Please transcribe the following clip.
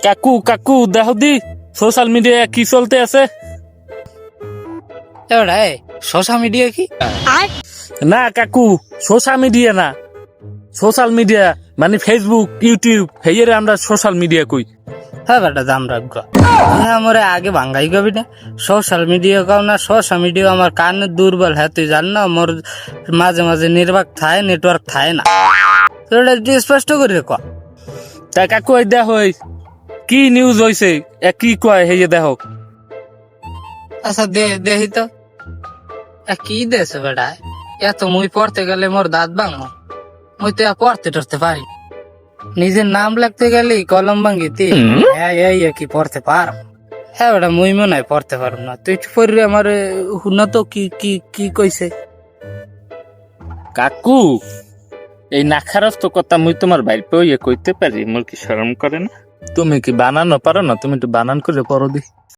কাকু কাকু দেখো দি সোশ্যাল মিডিয়ায় কি চলতে আছে। এবারে সোশ্যাল মিডিয়া কি? না কাকু সোশ্যাল মিডিয়া না, সোশ্যাল মিডিয়া মানে ফেসবুক ইউটিউব হেয়েরে আমরা সোশ্যাল মিডিয়া কই। হ্যাঁ বেটা দাম রাখবো আমার আগে ভাঙ্গাই গবি না সোশ্যাল মিডিয়া কাও না। সোশ্যাল মিডিয়া আমার কানে দুর্বল হ্যাঁ তুই জান না মোর মাঝে মাঝে নির্বাক থায় নেটওয়ার্ক থায় না। তোরা একটু স্পষ্ট করে ক। তা কাকু এই দেখো এই কি নিউজ হয়েছে কি কয় হেয়ে দেখো। আচ্ছা দেখি তো কি দেছে বেটা এত মুই পড়তে গেলে মোর দাঁত ভাঙো। মুই তো পড়তে টরতে পারি নিজের নাম লিখতে গেলে কলম ভাঙ্গিতি কি পড়তে পার। হ্যাঁ বেটা মুই মনে হয় পড়তে পারব না। তুই একটু পড়লে আমার শুনো তো কি কি কি কইছে। কাকু এই নাখারস্ত কথা মুই তোমার বাইর পেয়ে কইতে পারি, মোর কি শরম করে না? তুমি কি বানানো পারো না? তুমি একটু বানান করে পড়ো দি।